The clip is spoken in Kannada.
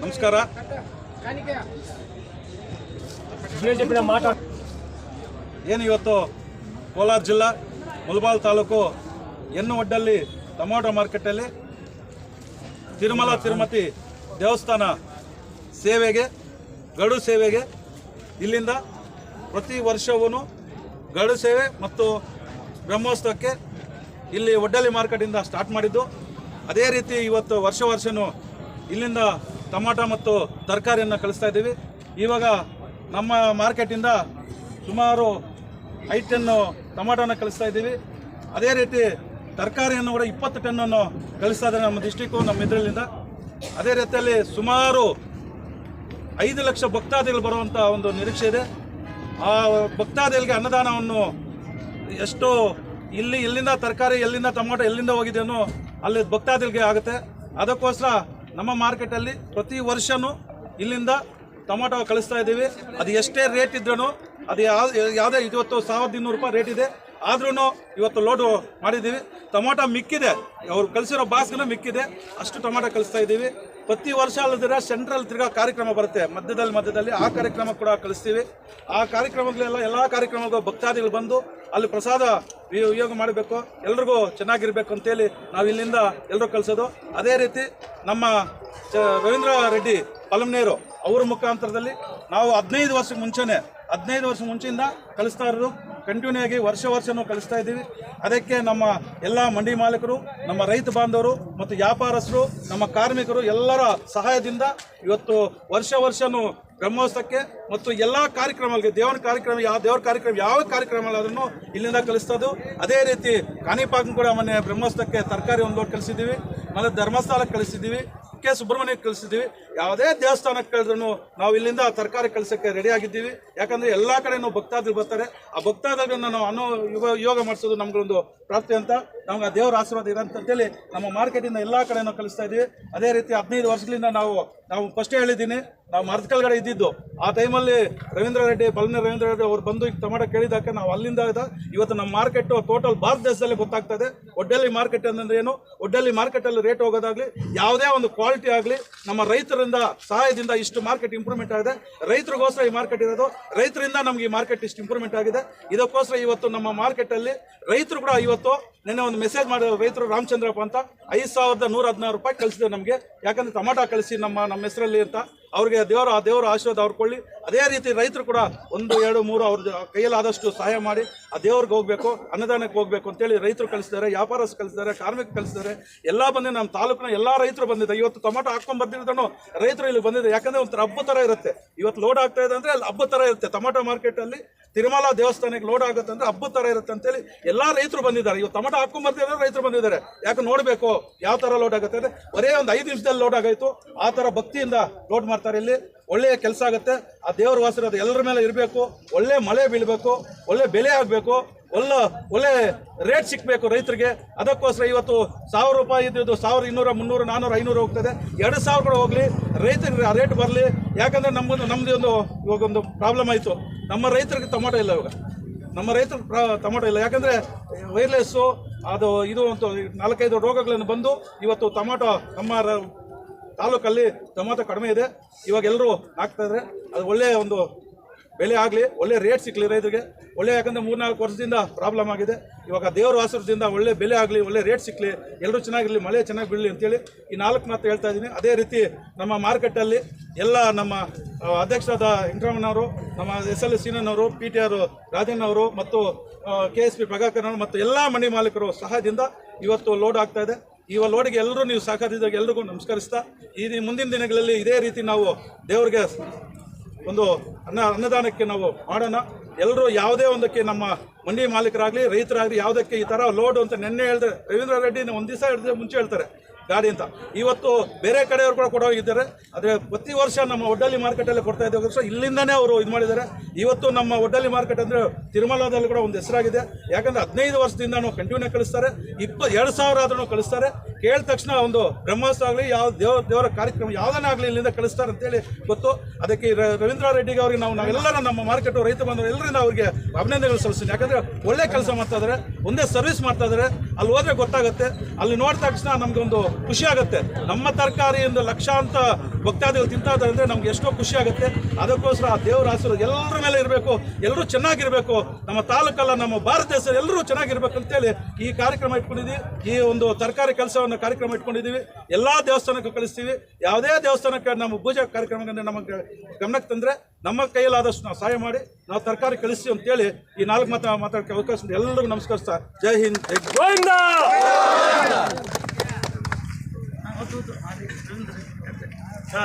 ನಮಸ್ಕಾರ. ಏನು ಇವತ್ತು ಕೋಲಾರ ಜಿಲ್ಲಾ ಮುಳಬಾಗಿಲು ತಾಲೂಕು ಎನ್ನುವಡ್ಡಲ್ಲಿ ಟೊಮಾಟೊ ಮಾರ್ಕೆಟಲ್ಲಿ ತಿರುಮತಿ ದೇವಸ್ಥಾನ ಸೇವೆಗೆ ಗಡು ಸೇವೆಗೆ ಇಲ್ಲಿಂದ ಪ್ರತಿ ವರ್ಷವೂ ಗಡು ಸೇವೆ ಮತ್ತು ಬ್ರಹ್ಮೋತ್ಸವಕ್ಕೆ ಇಲ್ಲಿ ಒಡ್ಡಲ್ಲಿ ಮಾರ್ಕೆಟಿಂದ ಸ್ಟಾರ್ಟ್ ಮಾಡಿದ್ದು. ಅದೇ ರೀತಿ ಇವತ್ತು ವರ್ಷವೂ ಇಲ್ಲಿಂದ ಟೊಮಾಟೊ ಮತ್ತು ತರಕಾರಿಯನ್ನು ಕಳಿಸ್ತಾ ಇದ್ದೀವಿ. ಇವಾಗ ನಮ್ಮ ಮಾರ್ಕೆಟಿಂದ ಸುಮಾರು 5 ಟನ್ ಟೊಮಾಟೋನ ಕಳಿಸ್ತಾ ಇದ್ದೀವಿ. ಅದೇ ರೀತಿ ತರಕಾರಿಯನ್ನು ಕೂಡ 20 ಟನ್ನನ್ನು ಕಳಿಸ್ತಾ ಇದ್ದಾರೆ ನಮ್ಮ ಡಿಸ್ಟಿಕ್ಕು, ನಮ್ಮ ಇದರಲ್ಲಿಂದ. ಅದೇ ರೀತಿಯಲ್ಲಿ ಸುಮಾರು 5 ಲಕ್ಷ ಭಕ್ತಾದಿಗಳು ಬರುವಂಥ ಒಂದು ನಿರೀಕ್ಷೆ ಇದೆ. ಆ ಭಕ್ತಾದಿಗಳಿಗೆ ಅನ್ನದಾನವನ್ನು ಎಷ್ಟು ಇಲ್ಲಿಂದ ತರಕಾರಿ ಎಲ್ಲಿಂದ ಟೊಮಾಟೊ ಎಲ್ಲಿಂದ ಹೋಗಿದೆಯೋ ಅಲ್ಲಿ ಭಕ್ತಾದಿಗಳಿಗೆ ಆಗುತ್ತೆ. ಅದಕ್ಕೋಸ್ಕರ ನಮ್ಮ ಮಾರ್ಕೆಟಲ್ಲಿ ಪ್ರತಿ ವರ್ಷವೂ ಇಲ್ಲಿಂದ ಟೊಮಾಟೊ ಕಳಿಸ್ತಾ ಇದ್ದೀವಿ. ಅದು ಎಷ್ಟೇ ರೇಟ್ ಇದ್ರೂ ಅದು ಯಾವುದೇ ಇವತ್ತು 1200 ರೂಪಾಯಿ ರೇಟ್ ಇದೆ, ಆದ್ರೂ ಇವತ್ತು ಲೋಡು ಮಾಡಿದ್ದೀವಿ. ಟೊಮಾಟೊ ಮಿಕ್ಕಿದೆ, ಅವ್ರು ಕಳಿಸಿರೋ ಬಾಸ್ಗೂ ಮಿಕ್ಕಿದೆ, ಅಷ್ಟು ಟೊಮಾಟೊ ಕಳಿಸ್ತಾ ಇದ್ದೀವಿ. ಪ್ರತಿ ವರ್ಷ ಅಲ್ಲದಿರ ಸೆಂಟ್ರಲ್ ತಿರ್ಗಾ ಕಾರ್ಯಕ್ರಮ ಬರುತ್ತೆ ಮಧ್ಯದಲ್ಲಿ, ಆ ಕಾರ್ಯಕ್ರಮ ಕೂಡ ಕಳಿಸ್ತೀವಿ. ಆ ಕಾರ್ಯಕ್ರಮಗಳೆಲ್ಲ ಎಲ್ಲ ಕಾರ್ಯಕ್ರಮಗಳು ಭಕ್ತಾದಿಗಳು ಬಂದು ಅಲ್ಲಿ ಪ್ರಸಾದ ವಿನಿಯೋಗ ಮಾಡಬೇಕು, ಎಲ್ರಿಗೂ ಚೆನ್ನಾಗಿರ್ಬೇಕು ಅಂತೇಳಿ ನಾವು ಇಲ್ಲಿಂದ ಎಲ್ಲರೂ ಕಳಿಸೋದು. ಅದೇ ರೀತಿ ನಮ್ಮ ರವೀಂದ್ರ ರೆಡ್ಡಿ ಪಲಮ್ನೇರು ಅವ್ರ ಮುಖಾಂತರದಲ್ಲಿ ನಾವು 15 ವರ್ಷ ಮುಂಚೆಯಿಂದ ಕಳಿಸ್ತಾ ಇರೋದು. ಕಂಟಿನ್ಯೂ ಆಗಿ ವರ್ಷವೂ ಕಳಿಸ್ತಾ ಇದ್ದೀವಿ. ಅದಕ್ಕೆ ನಮ್ಮ ಎಲ್ಲ ಮಂಡಿ ಮಾಲೀಕರು, ನಮ್ಮ ರೈತ ಬಾಂಧವರು ಮತ್ತು ವ್ಯಾಪಾರಸ್ಥರು, ನಮ್ಮ ಕಾರ್ಮಿಕರು ಎಲ್ಲರ ಸಹಾಯದಿಂದ ಇವತ್ತು ವರ್ಷವೂ ಬ್ರಹ್ಮೋತ್ಸವಕ್ಕೆ ಮತ್ತು ಎಲ್ಲ ಕಾರ್ಯಕ್ರಮಗಳಿಗೆ ಯಾವ ಕಾರ್ಯಕ್ರಮ ಅದನ್ನು ಇಲ್ಲಿಂದ ಕಳಿಸ್ತದ್ದು. ಅದೇ ರೀತಿ ಕಾಣಿಪಾಕ ಕೂಡ ಮೊನ್ನೆ ಬ್ರಹ್ಮೋತ್ಸವಕ್ಕೆ ತರಕಾರಿ ಒಂದು ಲೋಡ್ ಕಳಿಸಿದ್ದೀವಿ, ಮತ್ತು ಧರ್ಮಸ್ಥಳಕ್ಕೆ ಕಳಿಸಿದ್ದೀವಿ, ಕೆ ಸುಬ್ರಹ್ಮಣ್ಯಕ್ಕೆ ಕಳಿಸಿದ್ದೀವಿ. ಯಾವುದೇ ದೇವಸ್ಥಾನಕ್ಕೆ ಕಳೆದ್ರೂ ನಾವು ಇಲ್ಲಿಂದ ತರಕಾರಿ ಕಳಿಸೋಕ್ಕೆ ರೆಡಿ ಆಗಿದ್ದೀವಿ. ಯಾಕಂದರೆ ಎಲ್ಲ ಕಡೆಯೂ ಭಕ್ತಾದಿಗಳು ಬರ್ತಾರೆ. ಆ ಭಕ್ತಾದಿಗಳನ್ನ ನಾವು ಯೋಗ ಮಾಡಿಸೋದು ನಮಗೊಂದು ಪ್ರಾಪ್ತಿ ಅಂತ, ನಮ್ಗೆ ಆ ದೇವರ ಆಶೀರ್ವಾದ ಇದೆ ಅಂತೇಳಿ ನಮ್ಮ ಮಾರ್ಕೆಟಿಂದ ಎಲ್ಲ ಕಡೆಯೂ ಕಳಿಸ್ತಾ ಇದ್ದೀವಿ. ಅದೇ ರೀತಿ 15 ವರ್ಷಗಳಿಂದ ನಾವು ಫಸ್ಟೇ ಹೇಳಿದ್ದೀನಿ, ನಾವು ಮರದ ಕೆಳಗಡೆ ಇದ್ದಿದ್ದು. ಆ ಟೈಮಲ್ಲಿ ರವೀಂದ್ರ ರೆಡ್ಡಿ ಅವ್ರು ಬಂದು ಈಗ ಟೊಮಾಟೊ ಕೇಳಿದ್ದಕ್ಕೆ ನಾವು ಅಲ್ಲಿಂದ ಇವತ್ತು ನಮ್ಮ ಮಾರ್ಕೆಟು ಟೋಟಲ್ ಭಾರತ ದೇಶದಲ್ಲಿ ಗೊತ್ತಾಗ್ತಾ ಇದೆ. ಒಡ್ಡಲ್ಲಿ ಮಾರ್ಕೆಟ್ ಅಂದರೆ ಏನು, ಒಡ್ಡಲ್ಲಿ ಮಾರ್ಕೆಟಲ್ಲಿ ರೇಟ್ ಹೋಗೋದಾಗಲಿ, ಯಾವುದೇ ಒಂದು ಕ್ವಾಲಿಟಿ ಆಗಲಿ, ನಮ್ಮ ರೈತರಿಂದ ಸಹಾಯದಿಂದ ಇಷ್ಟು ಮಾರ್ಕೆಟ್ ಇಂಪ್ರೂವ್ಮೆಂಟ್ ಆಗಿದೆ. ರೈತರಿಗೋಸ್ಕರ ಈ ಮಾರ್ಕೆಟ್ ಇರೋದು, ರೈತರಿಂದ ನಮ್ಗೆ ಈ ಮಾರ್ಕೆಟ್ ಇಷ್ಟು ಇಂಪ್ರೂವ್ಮೆಂಟ್ ಆಗಿದೆ. ಇದಕ್ಕೋಸ್ಕರ ಇವತ್ತು ನಮ್ಮ ಮಾರ್ಕೆಟಲ್ಲಿ ರೈತರು ಕೂಡ ಇವತ್ತು ನಿನ್ನೆ ಒಂದು ಮೆಸೇಜ್ ಮಾಡಿದ್ರು ರೈತರು, ರಾಮಚಂದ್ರಪ್ಪ ಅಂತ, 5116 ರೂಪಾಯಿ ಕಳಿಸಿದೆ ನಮಗೆ. ಯಾಕಂದರೆ ಟೊಮಾಟೊ ಕಳಿಸಿ ನಮ್ಮ ಹೆಸರಲ್ಲಿ ಅಂತ ಅವ್ರಿಗೆ ದೇವರ ಆಶೀರ್ವಾದ ಅವ್ರು ಕೊಳ್ಳಿ. ಅದೇ ರೀತಿ ರೈತರು ಕೂಡ 1, 2, 3 ಅವ್ರ ಕೈಯಲ್ಲಾದಷ್ಟು ಸಹಾಯ ಮಾಡಿ ಆ ದೇವ್ರಿಗೆ ಹೋಗಬೇಕು, ಅನ್ನದಾನಕ್ಕೆ ಹೋಗಬೇಕು ಅಂತೇಳಿ ರೈತರು ಕಳಿಸಿದ್ದಾರೆ, ವ್ಯಾಪಾರಸ್ಥರು ಕಳಿಸಿದ್ದಾರೆ, ಕಾರ್ಮಿಕರು ಕಳಿಸಿದ್ದಾರೆ, ಎಲ್ಲ ಬಂದಿದೆ. ನಮ್ಮ ತಾಲೂಕಿನ ಎಲ್ಲ ರೈತರು ಬಂದಿದೆ. ಇವತ್ತು ಟೊಮಾಟೊ ಹಾಕೊಂಡು ಬರ್ದಿರ್ತಾನೋ ರೈತರು ಇಲ್ಲಿ ಬಂದಿದೆ. ಯಾಕಂದರೆ ಒಂಥರ ಹಬ್ಬ ಥರ ಇರುತ್ತೆ. ಇವತ್ತು ಲೋಡ್ ಆಗ್ತಾ ಇದೆ ಅಂದರೆ ಅಲ್ಲಿ ಹಬ್ಬ ಥರ ಇರುತ್ತೆ. ಟೊಮಾಟೊ ಮಾರ್ಕೆಟಲ್ಲಿ ತಿರುಮಲ ದೇವಸ್ಥಾನಕ್ಕೆ ಲೋಡ್ ಆಗುತ್ತೆ ಅಂದರೆ ಹಬ್ಬ ಥರ ಇರುತ್ತೆ ಅಂತೇಳಿ ಎಲ್ಲ ರೈತರು ಬಂದಿದ್ದಾರೆ. ಇವತ್ತು ಟೊಮಾಟೊ ಹಾಕೊಂಡು ಬರ್ತಿದ್ದಾರೆ, ರೈತರು ಬಂದಿದ್ದಾರೆ. ಯಾಕೆ ನೋಡಬೇಕು ಯಾವ ಥರ ಲೋಡ್ ಆಗುತ್ತೆ ಅಂದರೆ ಬರೀ ಒಂದು 5 ನಿಮಿಷದಲ್ಲಿ ಲೋಡ್ ಆಗಾಯಿತು. ಆ ಥರ ಭಕ್ತಿಯಿಂದ ಲೋಡ್ ಮಾಡ್ತಾರೆ. ಇಲ್ಲಿ ಒಳ್ಳೆಯ ಕೆಲಸ ಆಗುತ್ತೆ. ಆ ದೇವರ ಆಶೀರ್ವಾದ ಎಲ್ಲರ ಮೇಲೆ ಇರಬೇಕು. ಒಳ್ಳೆ ಮಳೆ ಬೀಳಬೇಕು, ಒಳ್ಳೆ ಬೆಲೆ ಆಗಬೇಕು, ಒಳ್ಳೆ ರೇಟ್ ಸಿಕ್ಕಬೇಕು ರೈತರಿಗೆ. ಅದಕ್ಕೋಸ್ಕರ ಇವತ್ತು 1000 ರೂಪಾಯಿ ಇದ್ದು 1200, 300, 400, 500 ಹೋಗ್ತದೆ. 2000 ಕೂಡ ಹೋಗಲಿ, ರೈತರಿಗೆ ಆ ರೇಟ್ ಬರಲಿ. ಯಾಕಂದರೆ ನಮ್ಮದು ಇವಾಗೊಂದು ಪ್ರಾಬ್ಲಮ್ ಆಯಿತು. ನಮ್ಮ ರೈತರಿಗೆ ಟೊಮಾಟೊ ಇಲ್ಲ. ಇವಾಗ ನಮ್ಮ ರೈತರಿಗೆ ಟೊಮಾಟೊ ಇಲ್ಲ. ಯಾಕಂದರೆ ವೈರ್ಲೆಸ್ಸು ಇದು ಅಂತ 4-5 ರೋಗಗಳನ್ನು ಬಂದು ಇವತ್ತು ಟೊಮಾಟೊ ನಮ್ಮ ತಾಲೂಕಲ್ಲಿ ಟೊಮಾಟೊ ಕಡಿಮೆ ಇದೆ. ಇವಾಗ ಎಲ್ಲರೂ ಹಾಕ್ತಾಯಿದ್ರೆ ಅದು ಒಳ್ಳೆಯ ಒಂದು ಬೆಲೆ ಆಗಲಿ, ಒಳ್ಳೆ ರೇಟ್ ಸಿಕ್ಕಲಿ ರೈತರಿಗೆ. ಯಾಕಂದರೆ 3-4 ವರ್ಷದಿಂದ ಪ್ರಾಬ್ಲಮ್ ಆಗಿದೆ. ಇವಾಗ ದೇವರ ಆಶೀರ್ವಾದದಿಂದ ಒಳ್ಳೆ ಬೆಲೆ ಆಗಲಿ, ಒಳ್ಳೆ ರೇಟ್ ಸಿಕ್ಕಲಿ, ಎಲ್ಲರೂ ಚೆನ್ನಾಗಿರಲಿ, ಮಳೆ ಚೆನ್ನಾಗಿ ಬೀಳಲಿ ಅಂತೇಳಿ ಈ 4 ಮಾತು ಹೇಳ್ತಾ ಇದ್ದೀನಿ. ಅದೇ ರೀತಿ ನಮ್ಮ ಮಾರ್ಕೆಟಲ್ಲಿ ಎಲ್ಲ ನಮ್ಮ ಅಧ್ಯಕ್ಷರಾದ ವೆಂಕಟರಮಣವರು, ನಮ್ಮ SL ಸೀನನವರು, PTR ರಾಜಣ್ಣವರು ಮತ್ತು KSP ಪ್ರಭಾಕರನವರು ಮತ್ತು ಎಲ್ಲ ಮಂಡಿ ಮಾಲೀಕರು ಸಹಾಯದಿಂದ ಇವತ್ತು ಲೋಡ್ ಆಗ್ತಾ ಇದೆ. ಈ ಲೋಡಿಗೆ ಎಲ್ಲರೂ ನೀವು ಸಹಕರಿಸಿದಾಗ ಎಲ್ರಿಗೂ ನಮಸ್ಕರಿಸ್ತಾ, ಮುಂದಿನ ದಿನಗಳಲ್ಲಿ ಇದೇ ರೀತಿ ನಾವು ದೇವರಿಗೆ ಒಂದು ಅನ್ನದಾನಕ್ಕೆ ನಾವು ಮಾಡೋಣ. ಎಲ್ಲರೂ ಯಾವುದೇ ಒಂದಕ್ಕೆ ನಮ್ಮ ಮಂಡಿ ಮಾಲೀಕರಾಗಲಿ, ರೈತರಾಗಲಿ ಯಾವುದಕ್ಕೆ ಈ ಥರ ಲೋಡ್ ಅಂತ ನೆನ್ನೆ ಹೇಳಿದ್ರೆ ರವೀಂದ್ರ ರೆಡ್ಡಿ ಒಂದು ದಿವಸ ಹೇಳಿದ್ರೆ ಮುಂಚೆ ಹೇಳ್ತಾರೆ ಗಾಡಿ ಅಂತ. ಇವತ್ತು ಬೇರೆ ಕಡೆಯವರು ಕೂಡ ಕೊಡೋಗಿದ್ದಾರೆ. ಆದರೆ ಪ್ರತಿ ವರ್ಷ ನಮ್ಮ ಒಡ್ಡಲ್ಲಿ ಮಾರ್ಕೆಟಲ್ಲಿ ಕೊಡ್ತಾ ಇದ್ದ ವರ್ಷ ಇಲ್ಲಿಂದನೇ ಅವರು ಇದು ಮಾಡಿದ್ದಾರೆ. ಇವತ್ತು ನಮ್ಮ ಒಡ್ಡಲ್ಲಿ ಮಾರ್ಕೆಟ್ ಅಂದರೆ ತಿರುಮಲದಲ್ಲಿ ಕೂಡ ಒಂದು ಹೆಸರಾಗಿದೆ. ಯಾಕಂದರೆ 15 ವರ್ಷದಿಂದ ನಾವು ಕಂಟಿನ್ಯೂ ಕಳಿಸ್ತಾರೆ. 2000 ಆದ್ರೂ ಕಳಿಸ್ತಾರೆ. ಕೇಳಿದ ತಕ್ಷಣ ಒಂದು ಬ್ರಹ್ಮೋತ್ಸವ ಆಗಲಿ, ಯಾವ ದೇವರ ಕಾರ್ಯಕ್ರಮ ಯಾವುದನ್ನಾಗಲಿ ಇಲ್ಲಿಂದ ಕಳಿಸ್ತಾರೆ ಅಂತೇಳಿ ಗೊತ್ತು. ಅದಕ್ಕೆ ರವೀಂದ್ರ ರೆಡ್ಡಿಗೆ ಅವರಿಗೆ ನಾವೆಲ್ಲರೂ ನಮ್ಮ ಮಾರ್ಕೆಟು ರೈತ ಬಂದವರು ಎಲ್ಲರಿಂದ ಅವರಿಗೆ ಅಭಿನಂದನೆಗಳು ಸಲ್ಲಿಸ್ತೀನಿ. ಯಾಕಂದರೆ ಒಳ್ಳೆ ಕೆಲಸ ಮಾಡ್ತಾ ಇದ್ದಾರೆ, ಒಂದೇ ಸರ್ವಿಸ್ ಮಾಡ್ತಾ ಇದ್ದಾರೆ. ಅಲ್ಲಿ ಹೋದರೆ ಗೊತ್ತಾಗುತ್ತೆ. ಅಲ್ಲಿ ನೋಡಿದ ತಕ್ಷಣ ನಮಗೊಂದು ಖುಷಿ ಆಗುತ್ತೆ. ನಮ್ಮ ತರಕಾರಿಯಿಂದ ಲಕ್ಷಾಂತರ ಭಕ್ತಾದಿಗಳು ತಿಂತಾ ಇದ್ದಾರೆ ಅಂದರೆ ನಮ್ಗೆ ಎಷ್ಟೋ ಖುಷಿ ಆಗುತ್ತೆ. ಅದಕ್ಕೋಸ್ಕರ ಆ ದೇವರ ಆಶೀರ್ವಾದ ಎಲ್ಲರ ಮೇಲೆ ಇರಬೇಕು, ಎಲ್ಲರೂ ಚೆನ್ನಾಗಿರಬೇಕು, ನಮ್ಮ ತಾಲೂಕಲ್ಲ ನಮ್ಮ ಭಾರತ ದೇಶ ಎಲ್ಲರೂ ಚೆನ್ನಾಗಿರ್ಬೇಕು ಅಂತೇಳಿ ಈ ಕಾರ್ಯಕ್ರಮ ಇಟ್ಕೊಂಡಿದ್ದೀವಿ. ಈ ಒಂದು ತರಕಾರಿ ಕೆಲಸವನ್ನು ಕಾರ್ಯಕ್ರಮ ಇಟ್ಕೊಂಡಿದ್ದೀವಿ. ಎಲ್ಲ ದೇವಸ್ಥಾನಕ್ಕೂ ಕಳಿಸ್ತೀವಿ. ಯಾವುದೇ ದೇವಸ್ಥಾನಕ್ಕೆ ನಮ್ಮ ಪೂಜಾ ಕಾರ್ಯಕ್ರಮಕ್ಕೆ ನಮಗೆ ಗಮನಕ್ಕೆ ತಂದರೆ ನಮ್ಮ ಕೈಯಲ್ಲಾದಷ್ಟು ನಾವು ಸಹಾಯ ಮಾಡಿ ನಾವು ತರಕಾರಿ ಕಳಿಸ್ತೀವಿ ಅಂತೇಳಿ ಈ 4 ಮಾತಾಡೋಕ್ಕೆ ಅವಕಾಶ ಎಲ್ಲರಿಗೂ ನಮಸ್ಕರಿಸ್ತಾ ಜೈ ಹಿಂದ್ ಜೈ